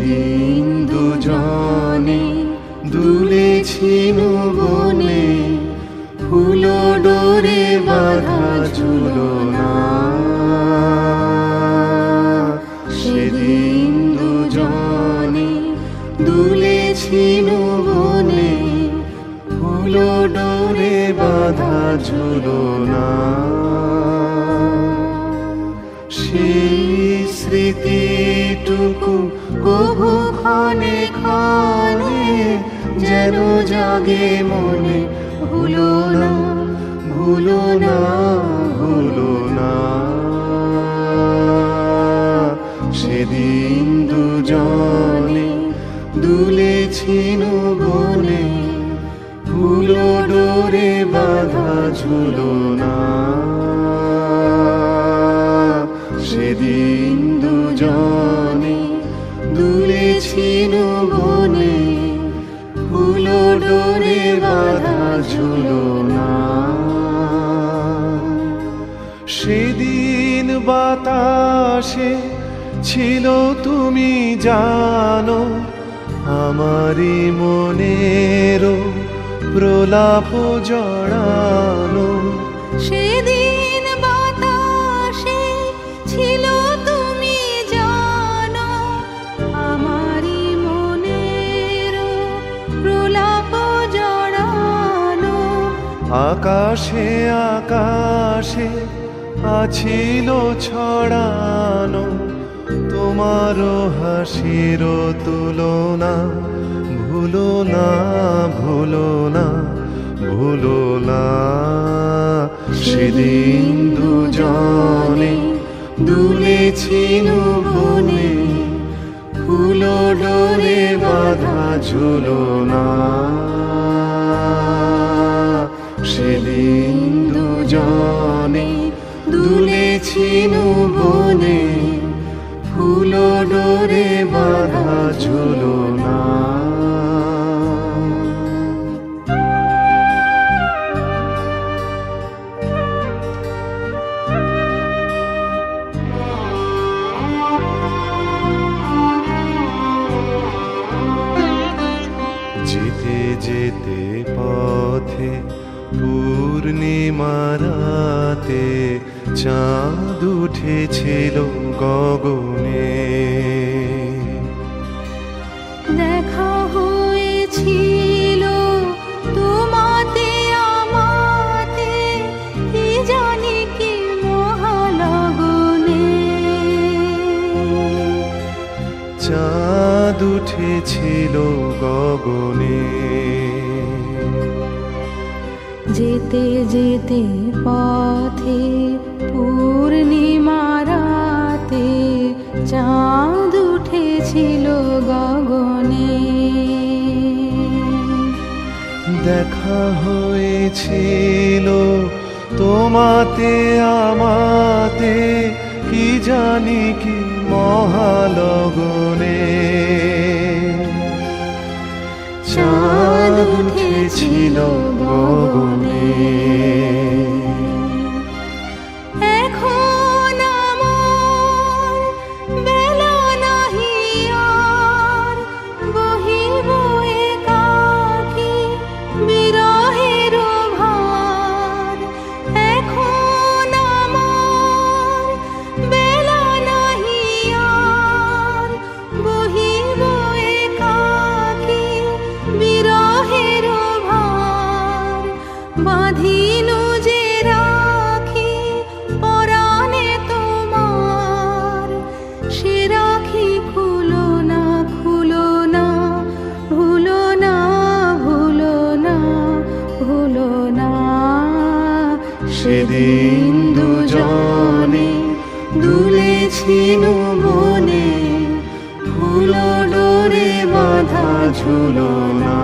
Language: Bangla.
সেদিন দুজনে দুলেছি বনে, ফুল ডোরে বাঁধা ঝুলনা। সেদিন দুজনে দুলেছি বনে, ফুল ডোরে বাঁধা ঝুলনা। সেই স্মৃতিটুকু কভু ক্ষণে ক্ষণে যেন জাগে মনে, ভুলো না, ভুলো না, ভুলো না। সেদিন দুজনে দুলেছি বনে, ফুল ডোরে বাঁধা ঝুলনা। সেদিন দুজনে দুলেছি বনে, ফুল ডোরে বাঁধা ঝুলনা। সেদিন বাতাসে ছিল তুমি জানো, আমারই মনেরও প্রলাপ জড়ানো। সেদিন বাতাসে ছিল তুমি জানো, আমারই মনের প্রলাপ জড়ানো। আকাশে আকাশে আছিল ছড়ানো, তোমারও হাসির তুলনা। ভুলো না, ভুলো না, ভুলো না। সেদিন দুজনে দুলেছি বনে, ফুল ডোরে বাঁধা ঝুলনা। সেদিন দুজনে দুলেছি বনে, ফুল ডোরে বাঁধা ঝুলনা। যেতে যেতে পথে পূর্ণিমা রাতে চাঁদ উঠেছিল গগনে। দেখা হয়েছিল তোমাতে আমাতে, কি জানি কি মহালগনে। চাঁদ উঠেছিল গগনে। যেতে যেতে পথে পূর্ণিমা রাতে চাঁদ উঠেছিল গগনে। দেখা হয়েছিল তোমাতে আমাতে, কি জানি কি মহালগনে। চাঁদ উঠেছিল গগনে। এখন আমার বেলা নাহি আর, বহিব একাকী বিরহের ভার। এখন আমার বেলা নাহি আর, বহিব একাকী বিরহের ভার। বাঁধিনু যে রাখি পরাণে তোমার, সে রাখি খুলো না, খুলো না, ভুলো না, ভুলো না, ভুলো না। সেদিন দুজনে দুলেছি বনে, ফুল ডোরে বাঁধা ঝুলনা।